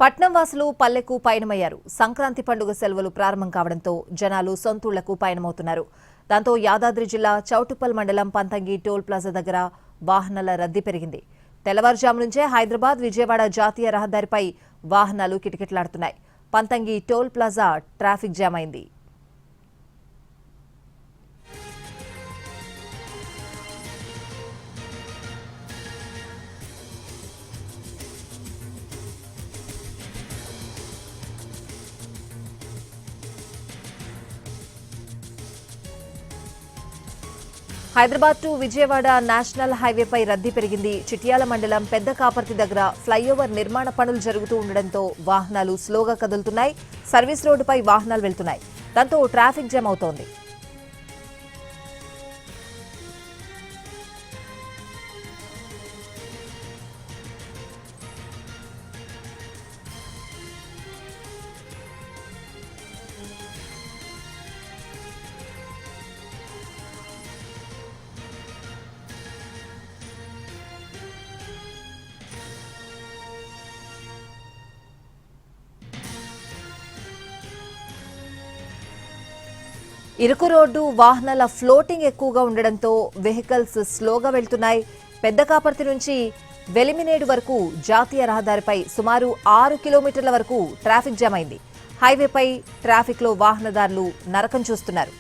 పట్నం వాసులు పల్లెకు పయనమయ్యారు. సంక్రాంతి పండుగ సెలవులు ప్రారంభం కావడంతో జనాలు సొంతూళ్లకు పయనమవుతున్నారు. దాంతో యాదాద్రి జిల్లా చౌటుప్పల్ మండలం పంతంగి టోల్ ప్లాజా దగ్గర వాహనాల రద్దీ పెరిగింది. తెల్లవారుజాము నుంచే హైదరాబాద్ విజయవాడ జాతీయ రహదారిపై వాహనాలు కిటకిటలాడుతున్నాయి. Pantangi toll plaza traffic jam అయింది. హైదరాబాద్ టు విజయవాడ నేషనల్ హైవేపై రద్దీ పెరిగింది. చిట్యాల మండలం పెద్ద కాపర్తి దగ్గర ఫ్లైఓవర్ నిర్మాణ పనులు జరుగుతూ ఉండడంతో వాహనాలు స్లోగా కదులుతున్నాయి. సర్వీస్ రోడ్డుపై వాహనాలు వెళ్తున్నాయి. దాంతో ట్రాఫిక్ జామ్ అవుతోంది. ఇరుకు రోడ్డు, వాహనాల ఫ్లోటింగ్ ఎక్కువగా ఉండడంతో వెహికల్స్ స్లోగా వెళ్తున్నాయి. పెద్ద కాపర్తి నుంచి వెలిమినేడు వరకు జాతీయ రహదారిపై సుమారు 6 కిలోమీటర్ల వరకు ట్రాఫిక్ జామ్ అయింది. హైవేపై ట్రాఫిక్లో వాహనదారులు నరకం చూస్తున్నారు.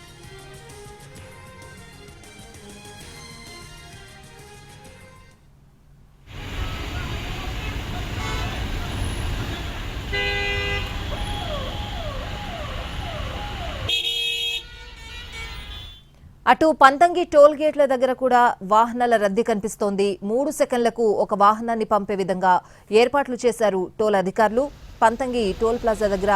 అటు పంతంగి టోల్ గేట్ల దగ్గర కూడా వాహనాల రద్దీ కనిపిస్తోంది. 3 సెకండ్లకు ఒక వాహనాన్ని పంపే విధంగా ఏర్పాట్లు చేశారు టోల్ అధికారులు. పంతంగి టోల్ ప్లాజా దగ్గర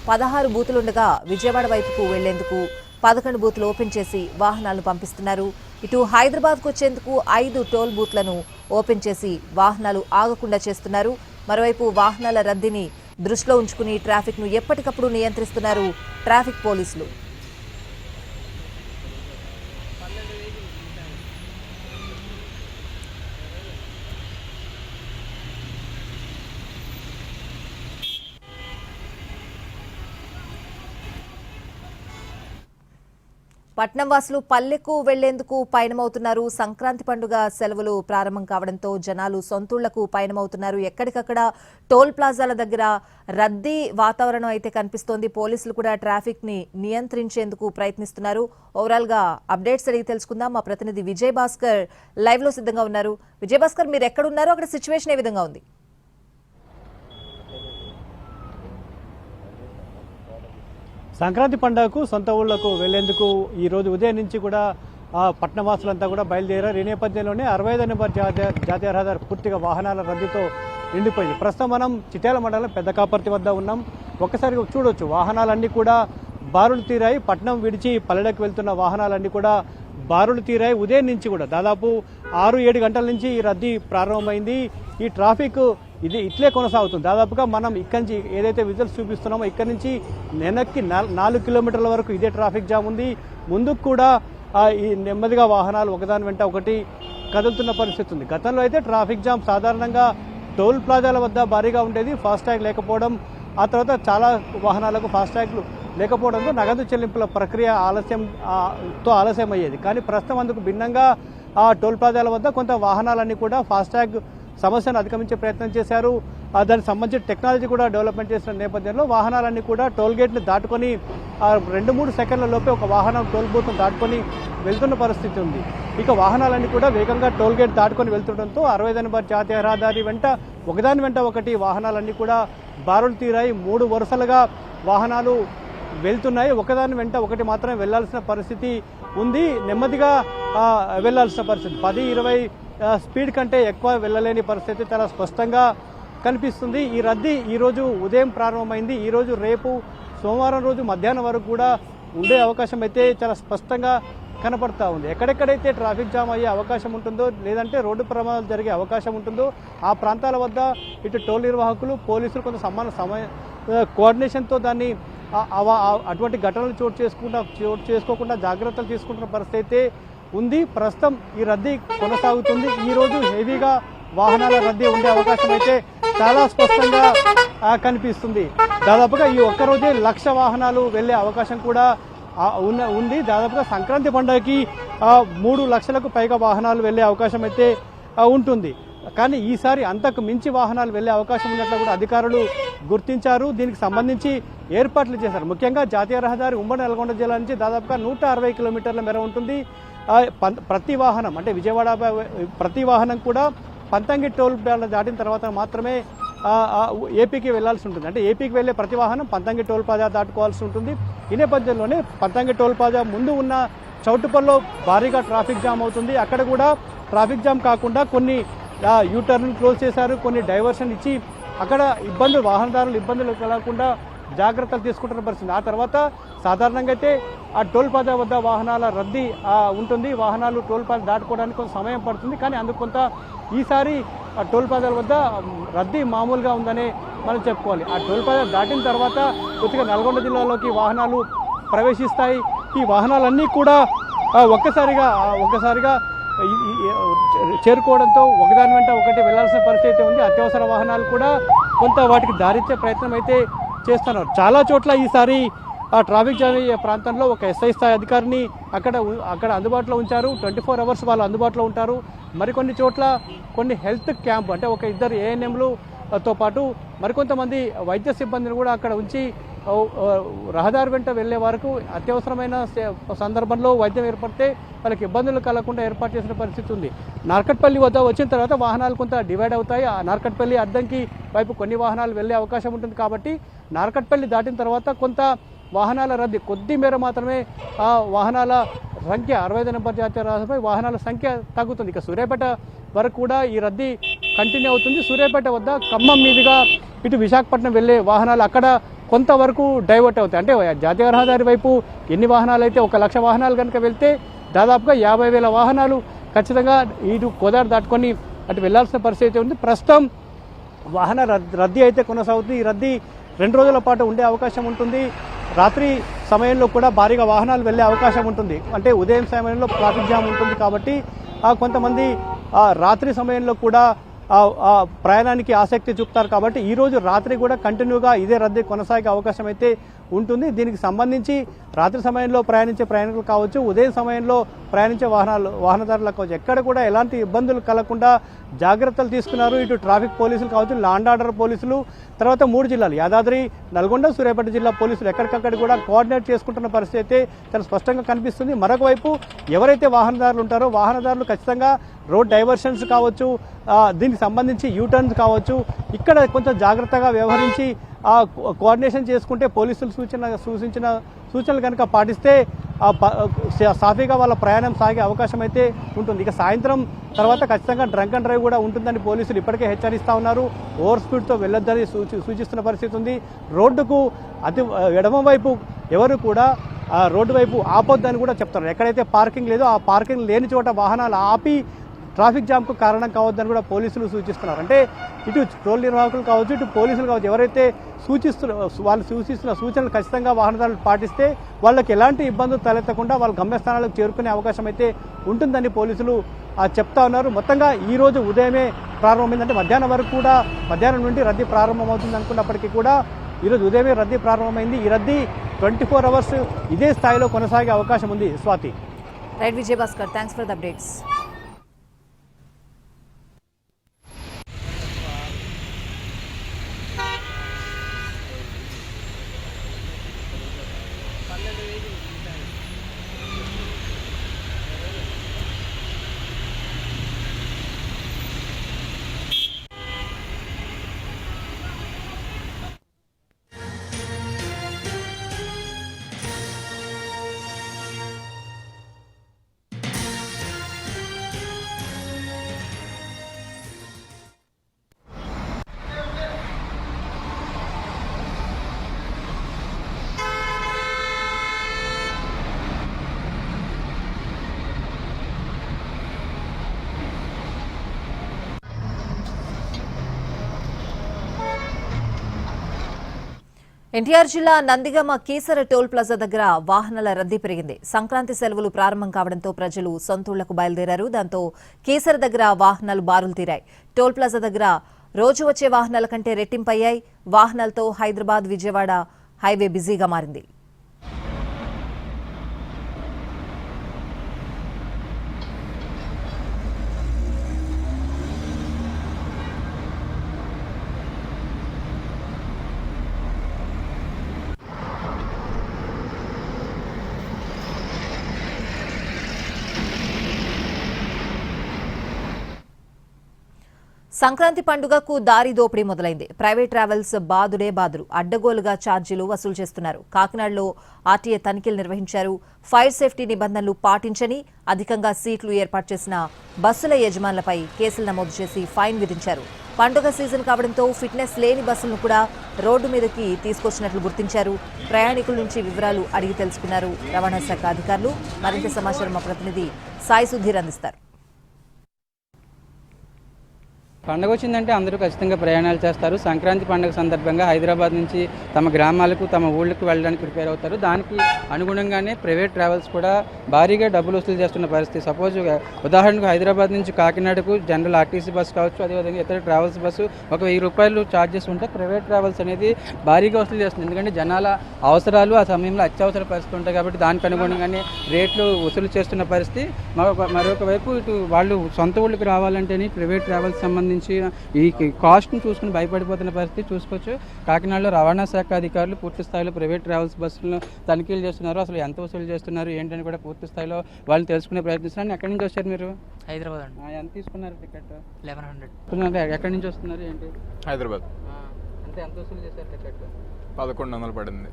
16 బూతులుండగా విజయవాడ వైపుకు వెళ్లేందుకు 11 బూతులు ఓపెన్ చేసి వాహనాలను పంపిస్తున్నారు. ఇటు హైదరాబాద్కు వచ్చేందుకు 5 టోల్ బూత్లను ఓపెన్ చేసి వాహనాలు ఆగకుండా చేస్తున్నారు. మరోవైపు వాహనాల రద్దీని దృష్టిలో ఉంచుకుని ట్రాఫిక్ను ఎప్పటికప్పుడు నియంత్రిస్తున్నారు ట్రాఫిక్ పోలీసులు. పట్నం వాసులు పల్లెకు వెళ్లేందుకు పయనమవుతున్నారు. సంక్రాంతి పండుగ సెలవులు ప్రారంభం కావడంతో జనాలు సొంతూళ్లకు పయనమవుతున్నారు. ఎక్కడికక్కడ టోల్ ప్లాజాల దగ్గర రద్దీ వాతావరణం అయితే కనిపిస్తోంది. పోలీసులు కూడా ట్రాఫిక్ ని నియంత్రించేందుకు ప్రయత్నిస్తున్నారు. ఓవరాల్ గా అప్డేట్స్ అడిగి తెలుసుకుందాం. మా ప్రతినిధి విజయ్ భాస్కర్ లైవ్ లో సిద్ధంగా ఉన్నారు. విజయ్ భాస్కర్, మీరు ఎక్కడున్నారో అక్కడ సిచ్యువేషన్ ఏ విధంగా ఉంది? సంక్రాంతి పండుగకు సొంత ఊళ్లకు వెళ్లేందుకు ఈ రోజు ఉదయం నుంచి కూడా పట్టణవాసులంతా కూడా బయలుదేరారు. ఈ నేపథ్యంలోనే 65 నెంబర్ జాతీయ రహదారి పూర్తిగా వాహనాల రద్దీతో నిండిపోయింది. ప్రస్తుతం మనం చిట్యాల మండలం పెద్ద కాపర్తి వద్ద ఉన్నాం. ఒక్కసారి చూడొచ్చు, వాహనాలన్నీ కూడా బారులు తీరాయి. పట్నం విడిచి పల్లెలకు వెళ్తున్న వాహనాలన్నీ కూడా బారులు తీరాయి. ఉదయం నుంచి కూడా దాదాపు 6-7 గంటల నుంచి ఈ రద్దీ ప్రారంభమైంది. ఈ ట్రాఫిక్ ఇది ఇట్లే కొనసాగుతుంది. దాదాపుగా మనం ఇక్కడి నుంచి ఏదైతే విజువల్స్ చూపిస్తున్నామో ఇక్కడి నుంచి వెనక్కి 4 కిలోమీటర్ల వరకు ఇదే ట్రాఫిక్ జామ్ ఉంది. ముందుకు కూడా ఈ నెమ్మదిగా వాహనాలు ఒకదాని వెంట ఒకటి కదులుతున్న పరిస్థితి ఉంది. గతంలో అయితే ట్రాఫిక్ జామ్ సాధారణంగా టోల్ ప్లాజాల వద్ద భారీగా ఉండేది. ఫాస్టాగ్ లేకపోవడం, ఆ తర్వాత చాలా వాహనాలకు ఫాస్టాగ్లు లేకపోవడంతో నగదు చెల్లింపుల ప్రక్రియ ఆలస్యం అయ్యేది. కానీ ప్రస్తుతం అందుకు భిన్నంగా ఆ టోల్ ప్లాజాల వద్ద కొంత వాహనాలన్నీ కూడా ఫాస్టాగ్ సమస్యను అధిగమించే ప్రయత్నం చేశారు. దానికి సంబంధించిన టెక్నాలజీ కూడా డెవలప్మెంట్ చేసిన నేపథ్యంలో వాహనాలన్నీ కూడా టోల్ గేట్ని దాటుకొని 2-3 సెకండ్ల లోపే ఒక వాహనం టోల్ బూత్ను దాటుకొని వెళ్తున్న పరిస్థితి ఉంది. ఇక వాహనాలన్నీ కూడా వేగంగా టోల్ గేట్ దాటుకొని వెళ్తుండటంతో 65 నెంబర్ జాతీయ రహదారి వెంట ఒకదాని వెంట ఒకటి వాహనాలన్నీ కూడా బారులు తీరాయి. 3 వరుసలుగా వాహనాలు వెళ్తున్నాయి. ఒకదాని వెంట ఒకటి మాత్రమే వెళ్లాల్సిన పరిస్థితి ఉంది. నెమ్మదిగా వెళ్లాల్సిన పరిస్థితి 10-20 స్పీడ్ కంటే ఎక్కువ వెళ్ళలేని పరిస్థితి చాలా స్పష్టంగా కనిపిస్తుంది. ఈ రద్దీ ఈరోజు ఉదయం ప్రారంభమైంది. ఈరోజు రేపు సోమవారం రోజు మధ్యాహ్నం వరకు కూడా ఉండే అవకాశం అయితే చాలా స్పష్టంగా కనపడతా ఉంది. ఎక్కడెక్కడైతే ట్రాఫిక్ జామ్ అయ్యే అవకాశం ఉంటుందో, లేదంటే రోడ్డు ప్రమాదాలు జరిగే అవకాశం ఉంటుందో ఆ ప్రాంతాల వద్ద ఇటు టోల్ నిర్వాహకులు, పోలీసులు కొంత కోఆర్డినేషన్తో దాన్ని అటువంటి ఘటనలు చోటు చేసుకోకుండా జాగ్రత్తలు తీసుకుంటున్న పరిస్థితి అయితే ఉంది. ప్రస్తుతం ఈ రద్దీ కొనసాగుతుంది. ఈ రోజు హెవీగా వాహనాల రద్దీ ఉండే అవకాశం అయితే చాలా స్పష్టంగా కనిపిస్తుంది. దాదాపుగా ఈ ఒక్కరోజే 1,00,000 వాహనాలు వెళ్లే అవకాశం కూడా ఉంది. దాదాపుగా సంక్రాంతి పండుగకి 3 లక్షలకు పైగా వాహనాలు వెళ్లే అవకాశం అయితే ఉంటుంది. కానీ ఈసారి అంతకు మించి వాహనాలు వెళ్లే అవకాశం ఉన్నట్లు కూడా అధికారులు గుర్తించారు. దీనికి సంబంధించి ఏర్పాట్లు చేశారు. ముఖ్యంగా జాతీయ రహదారి ఉమ్మడి నల్గొండ జిల్లా నుంచి దాదాపుగా 160 కిలోమీటర్ల మేర ఉంటుంది. ప్రతి వాహనం అంటే విజయవాడ ప్రతి వాహనం కూడా పంతంగి టోల్ ప్లాజా దాటిన తర్వాత మాత్రమే ఏపీకి వెళ్లాల్సి ఉంటుంది. అంటే ఏపీకి వెళ్లే ప్రతి వాహనం పంతంగి టోల్ ప్లాజా దాటుకోవాల్సి ఉంటుంది. ఈ నేపథ్యంలోనే పంతంగి టోల్ ప్లాజా ముందు ఉన్న చౌటుపల్లో భారీగా ట్రాఫిక్ జామ్ అవుతుంది. అక్కడ కూడా ట్రాఫిక్ జామ్ కాకుండా కొన్ని యూటర్న్ క్లోజ్ చేశారు, కొన్ని డైవర్షన్ ఇచ్చి అక్కడ వాహనదారులు ఇబ్బందులు కలగకుండా జాగ్రత్తలు తీసుకుంటున్న పరిస్థితి. ఆ తర్వాత సాధారణంగా అయితే ఆ టోల్ ప్లాజా వద్ద వాహనాల రద్దీ ఉంటుంది. వాహనాలు టోల్ ప్లాజా దాటుకోవడానికి కొంత సమయం పడుతుంది. కానీ అందుకు కొంత ఈసారి ఆ టోల్ ప్లాజాల వద్ద రద్దీ మామూలుగా ఉందని మనం చెప్పుకోవాలి. ఆ టోల్ ప్లాజా దాటిన తర్వాత కొద్దిగా నల్గొండ జిల్లాలోకి వాహనాలు ప్రవేశిస్తాయి. ఈ వాహనాలన్నీ కూడా ఒక్కసారిగా చేరుకోవడంతో ఒకదాని వెంట ఒకటి వెళ్లాల్సిన పరిస్థితి ఉంది. అత్యవసర వాహనాలు కూడా కొంత వాటికి దారిచ్చే ప్రయత్నం అయితే చేస్తున్నారు. చాలా చోట్ల ఈసారి ఆ ట్రాఫిక్ జామ్ అయ్యే ప్రాంతంలో ఒక ఎస్ఐ స్థాయి అధికారిని అక్కడ అందుబాటులో ఉంచారు. 24 అవర్స్ వాళ్ళు అందుబాటులో ఉంటారు. మరికొన్ని చోట్ల కొన్ని హెల్త్ క్యాంప్ అంటే ఒక 2 ఏఎన్ఎంలతో పాటు మరికొంతమంది వైద్య సిబ్బందిని కూడా అక్కడ ఉంచి రహదారి వెంట వెళ్లే వరకు అత్యవసరమైన సందర్భంలో వైద్యం ఏర్పడితే వాళ్ళకి ఇబ్బందులు కలగకుండా ఏర్పాటు చేసిన పరిస్థితి ఉంది. నార్కట్పల్లి వద్ద వచ్చిన తర్వాత వాహనాలు కొంత డివైడ్ అవుతాయి. ఆ నార్కట్పల్లి అద్దంకి వైపు కొన్ని వాహనాలు వెళ్లే అవకాశం ఉంటుంది. కాబట్టి నార్కట్పల్లి దాటిన తర్వాత కొంత వాహనాల రద్దీ కొద్ది మేర మాత్రమే ఆ వాహనాల సంఖ్య 65 నెంబర్ జాతీయ రహదారిపై వాహనాల సంఖ్య తగ్గుతుంది. ఇక సూర్యాపేట వరకు కూడా ఈ రద్దీ కంటిన్యూ అవుతుంది. సూర్యాపేట వద్ద ఖమ్మం మీదుగా ఇటు విశాఖపట్నం వెళ్లే వాహనాలు అక్కడ కొంతవరకు డైవర్ట్ అవుతాయి. అంటే జాతీయ రహదారి వైపు ఎన్ని వాహనాలు అయితే 1,00,000 వాహనాలు కనుక వెళ్తే దాదాపుగా 50,000 వాహనాలు ఖచ్చితంగా ఇటు గోదావరి దాటుకొని అటు వెళ్లాల్సిన పరిస్థితి ఉంది. ప్రస్తుతం వాహన రద్దీ అయితే కొనసాగుతుంది. ఈ రద్దీ 2 రోజుల పాటు ఉండే అవకాశం ఉంటుంది. రాత్రి సమయంలో కూడా భారీగా వాహనాలు వెళ్లే అవకాశం ఉంటుంది. అంటే ఉదయం సమయంలో ట్రాఫిక్ జామ్ ఉంటుంది కాబట్టి కొంతమంది రాత్రి సమయంలో కూడా ప్రయాణానికి ఆసక్తి చూపుతారు. కాబట్టి ఈరోజు రాత్రి కూడా కంటిన్యూగా ఇదే రద్దీ కొనసాగే అవకాశం అయితే ఉంటుంది. దీనికి సంబంధించి రాత్రి సమయంలో ప్రయాణించే ప్రయాణికులు కావచ్చు, ఉదయం సమయంలో ప్రయాణించే వాహనదారులకు కావచ్చు, ఎక్కడ కూడా ఎలాంటి ఇబ్బందులు కలగకుండా జాగ్రత్తలు తీసుకున్నారు. ఇటు ట్రాఫిక్ పోలీసులు కావచ్చు, లా అండ్ ఆర్డర్ పోలీసులు, తర్వాత 3 జిల్లాలు యాదాద్రి, నల్గొండ, సూర్యాపేట జిల్లా పోలీసులు ఎక్కడికక్కడ కూడా కోఆర్డినేట్ చేసుకుంటున్న పరిస్థితి అయితే చాలా స్పష్టంగా కనిపిస్తుంది. మరొక వైపు ఎవరైతే వాహనదారులు ఉంటారో వాహనదారులు ఖచ్చితంగా రోడ్ డైవర్షన్స్ కావచ్చు, దీనికి సంబంధించి యూటర్న్స్ కావచ్చు, ఇక్కడ కొంచెం జాగ్రత్తగా వ్యవహరించి కోఆర్డినేషన్ చేసుకుంటే పోలీసులు సూచించిన సూచనలు కనుక పాటిస్తే సాఫీగా వాళ్ళ ప్రయాణం సాగే అవకాశం అయితే ఉంటుంది. ఇక సాయంత్రం తర్వాత ఖచ్చితంగా డ్రంక్ అండ్ డ్రైవ్ కూడా ఉంటుందని పోలీసులు ఇప్పటికే హెచ్చరిస్తూ ఉన్నారు. ఓవర్ స్పీడ్తో వెళ్ళొద్దని సూచిస్తున్న పరిస్థితి ఉంది. రోడ్డుకు ఎడమ వైపు ఎవరు కూడా రోడ్డు వైపు ఆపొద్దని కూడా చెప్తున్నారు. ఎక్కడైతే పార్కింగ్ లేదో ఆ పార్కింగ్ లేని చోట వాహనాలు ఆపి ట్రాఫిక్ జామ్కు కారణం కావద్దని కూడా పోలీసులు సూచిస్తున్నారు. అంటే ఇటు టోల్ నిర్వాహకులు కావచ్చు, ఇటు పోలీసులు కావచ్చు, ఎవరైతే వాళ్ళు సూచిస్తున్న సూచనలు ఖచ్చితంగా వాహనదారులు పాటిస్తే వాళ్ళకి ఎలాంటి ఇబ్బందులు తలెత్తకుండా వాళ్ళ గమ్యస్థానాలకు చేరుకునే అవకాశం అయితే ఉంటుందని పోలీసులు చెప్తా ఉన్నారు. మొత్తంగా ఈరోజు ఉదయమే ప్రారంభమైందంటే మధ్యాహ్నం నుండి రద్దీ ప్రారంభమవుతుంది అనుకున్నప్పటికీ కూడా ఈరోజు ఉదయమే రద్దీ ప్రారంభమైంది. ఈ రద్దీ 24 అవర్స్ ఇదే స్థాయిలో కొనసాగే అవకాశం ఉంది. Swathi. Right Vijayabhaskar, thanks for the updates. NTR జిల్లా నందిగామ కీసర టోల్ ప్లాజా దగ్గర వాహనాల రద్దీ పెరిగింది. సంక్రాంతి సెలవులు ప్రారంభం కావడంతో ప్రజలు సొంతూళ్లకు బయలుదేరారు. దాంతో కీసర దగ్గర వాహనాలు బారులు తీరాయి. టోల్ ప్లాజా దగ్గర రోజు వచ్చే వాహనాల కంటే రెట్టింపయ్యాయి. వాహనాలతో హైదరాబాద్ విజయవాడ హైవే బిజీగా మారింది. సంక్రాంతి పండుగకు దారి దోపిడీ మొదలైంది. ప్రైవేట్ ట్రావెల్స్ బాదుడే బాదురు అడ్డగోలుగా ఛార్జీలు వసూలు చేస్తున్నారు. కాకినాడలో ఆర్టీఏ తనిఖీలు నిర్వహించారు. ఫైర్ సేఫ్టీ నిబంధనలు పాటించని అధికంగా సీట్లు ఏర్పాటు చేసిన బస్సుల యజమానులపై కేసులు నమోదు చేసి ఫైన్ విధించారు. పండుగ సీజన్ కావడంతో ఫిట్నెస్ లేని బస్సులను కూడా రోడ్డు మీదకి తీసుకొచ్చినట్లు గుర్తించారు. ప్రయాణికుల నుంచి వివరాలు అడిగి తెలుసుకున్నారు రవాణా శాఖ అధికారులు. మరింత సమాచారం మా ప్రతినిధి సాయి సుధీర్ అందిస్తారు. పండుగ వచ్చిందంటే అందరూ ఖచ్చితంగా ప్రయాణాలు చేస్తారు. సంక్రాంతి పండుగ సందర్భంగా హైదరాబాద్ నుంచి తమ గ్రామాలకు తమ ఊళ్ళకు వెళ్ళడానికి ప్రిపేర్ అవుతారు. దానికి అనుగుణంగానే ప్రైవేట్ ట్రావెల్స్ కూడా భారీగా డబ్బులు వసూలు చేస్తున్న పరిస్థితి. సపోజ్ ఉదాహరణకు హైదరాబాద్ నుంచి కాకినాడకు జనరల్ ఆర్టీసీ బస్సు కావచ్చు, అదేవిధంగా ఇతర ట్రావెల్స్ బస్సు ఒక 1000 రూపాయలు ఛార్జెస్ ఉంటే ప్రైవేట్ ట్రావెల్స్ అనేది భారీగా వసూలు చేస్తుంది. ఎందుకంటే జనాల అవసరాలు ఆ సమయంలో అత్యవసర పరిస్థితి ఉంటాయి కాబట్టి దానికి అనుగుణంగానే రేట్లు వసూలు చేస్తున్న పరిస్థితి. మరొక వైపు ఇటు వాళ్ళు సొంత ఊళ్ళకి రావాలంటేనే ప్రైవేట్ ట్రావెల్స్ సంబంధించి ఈ కాస్ట్ని చూసుకుని భయపడిపోతున్న పరిస్థితి చూసుకోవచ్చు. కాకినాడలో రవాణా శాఖ అధికారులు పూర్తి స్థాయిలో ప్రైవేట్ ట్రావెల్స్ బస్సులను తనిఖీలు చేస్తున్నారు. అసలు ఎంత వసూలు చేస్తున్నారు ఏంటని కూడా పూర్తి స్థాయిలో వాళ్ళు తెలుసుకునే ప్రయత్నిస్తున్నారు. ఎక్కడి నుంచి వచ్చారు మీరు? హైదరాబాద్ అండి. ఎంత తీసుకున్నారు టికెట్? 1100. ఎక్కడి నుంచి వస్తున్నారు ఏంటి? హైదరాబాద్. అంటే ఎంత వసూలు చేశారు టికెట్? 1100 పడింది.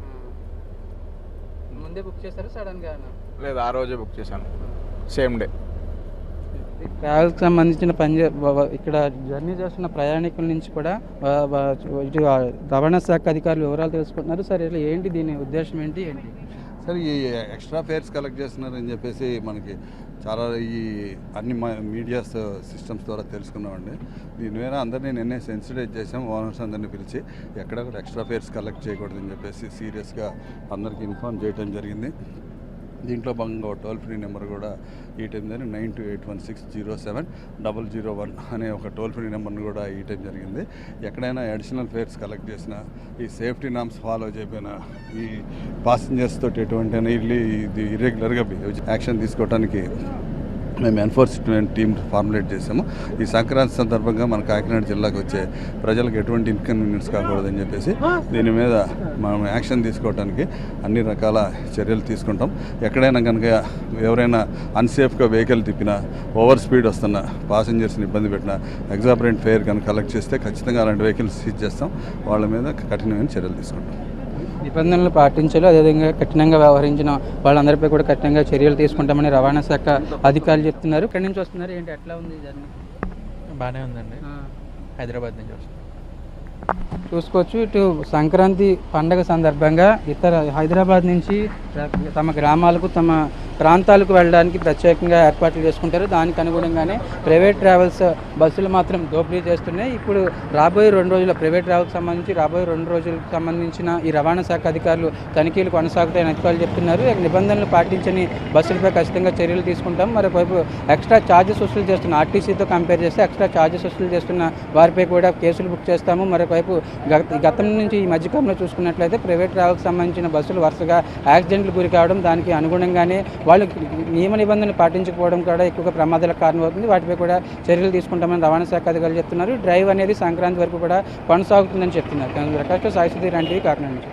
ముందే బుక్ చేశారు సడన్గా? లేదు, ఆ రోజే బుక్ చేశాను, సేమ్ డే. ట్రావెల్కి సంబంధించిన ఇక్కడ జర్నీ చేస్తున్న ప్రయాణికుల నుంచి కూడా ఇటు రవాణా శాఖ అధికారులు వివరాలు తెలుసుకుంటున్నారు. సరే, ఏంటి దీని ఉద్దేశం ఏంటి? సరే, ఈ ఎక్స్ట్రా ఫేర్స్ కలెక్ట్ చేస్తున్నారని చెప్పేసి మనకి చాలా ఈ అన్ని మీడియా సిస్టమ్స్ ద్వారా తెలుసుకున్నామండి. దీని మీద అందరినీ నిన్నే సెన్సిటైజ్ చేసాం. ఓనర్స్ అందరినీ పిలిచి ఎక్కడ కూడా ఎక్స్ట్రా ఫేర్స్ కలెక్ట్ చేయకూడదని చెప్పేసి సీరియస్గా అందరికీ ఇన్ఫార్మ్ చేయడం జరిగింది. దీంట్లో భాగంగా టోల్ ఫ్రీ నెంబర్ కూడా ఈ టైం జరిగింది. 9281607001 అనే ఒక టోల్ ఫ్రీ నెంబర్ని కూడా ఈ టైం జరిగింది. ఎక్కడైనా అడిషనల్ ఫేర్స్ కలెక్ట్ చేసిన, ఈ సేఫ్టీ నామ్స్ ఫాలో చేయకపోయినా, ఈ పాసింజర్స్ తోటి ఎటువంటి ఇది ఇర్రెగ్యులర్గా యాక్షన్ తీసుకోవడానికి మేము ఎన్ఫోర్స్మెంట్ టీమ్ ఫార్ములేట్ చేసాము. ఈ సంక్రాంతి సందర్భంగా మన కాకినాడ జిల్లాకు వచ్చే ప్రజలకు ఎటువంటి ఇన్కన్వీనియన్స్ కాకూడదని చెప్పేసి దీని మీద మనం యాక్షన్ తీసుకోవడానికి అన్ని రకాల చర్యలు తీసుకుంటాం. ఎక్కడైనా కనుక ఎవరైనా అన్సేఫ్గా వెహికల్ తిప్పినా, ఓవర్ స్పీడ్ వస్తున్న పాసెంజర్స్ని ఇబ్బంది పెట్టినా, ఎగ్జాబరెంట్ ఫేర్ కనుక కలెక్ట్ చేస్తే ఖచ్చితంగా అలాంటి వెహికల్స్ సీజ్ చేస్తాం. వాళ్ళ మీద కఠినమైన చర్యలు తీసుకుంటాం. నిబంధనలు పాటించాలి, అదేవిధంగా కఠినంగా వ్యవహరించిన వాళ్ళందరిపై కూడా కఠినంగా చర్యలు తీసుకుంటామని రవాణా శాఖ అధికారులు చెప్తున్నారు. ఇక్కడి నుంచి వస్తున్నారు ఏంటి, ఎట్లా ఉంది జర్నీ? బాగానే ఉందండి. హైదరాబాద్ నుంచి వస్తుంది. చూసుకోవచ్చు, ఇటు సంక్రాంతి పండగ సందర్భంగా ఇతర హైదరాబాద్ నుంచి తమ గ్రామాలకు తమ ప్రాంతాలకు వెళ్ళడానికి ప్రత్యేకంగా ఏర్పాట్లు చేసుకుంటారు. దానికి అనుగుణంగానే ప్రైవేట్ ట్రావెల్స్ బస్సులు మాత్రం దోపిడీ చేస్తున్నాయి. ఇప్పుడు రాబోయే 2 రోజుల ప్రైవేట్ ట్రావెల్స్ సంబంధించి రాబోయే 2 రోజులకు సంబంధించిన ఈ రవాణా శాఖ అధికారులు తనిఖీలు కొనసాగుతాయని అధికారులు చెప్తున్నారు. నిబంధనలు పాటించని బస్సులపై ఖచ్చితంగా చర్యలు తీసుకుంటాం. మరోవైపు ఎక్స్ట్రా ఛార్జెస్ వసూలు చేస్తున్న ఆర్టీసీతో కంపేర్ చేస్తే ఎక్స్ట్రా ఛార్జెస్ వసూలు చేస్తున్న వారిపై కూడా కేసులు బుక్ చేస్తాము. మరోవైపు గతం నుంచి ఈ మధ్యకాలంలో చూసుకున్నట్లయితే ప్రైవేట్ ట్రావెల్కి సంబంధించిన బస్సులు వరుసగా యాక్సిడెంట్లు గురి కావడం, దానికి అనుగుణంగానే వాళ్ళు నియమ నిబంధనలు పాటించకపోవడం కూడా ఎక్కువగా ప్రమాదాలకు కారణమవుతుంది. వాటిపై కూడా చర్యలు తీసుకుంటామని రవాణా శాఖ అధికారులు చెప్తున్నారు. డ్రైవ్ అనేది సంక్రాంతి వరకు కూడా కొనసాగుతుందని చెప్తున్నారు. ప్రకాష్ సాయి సుధీర్, కాకినాడ నుంచి.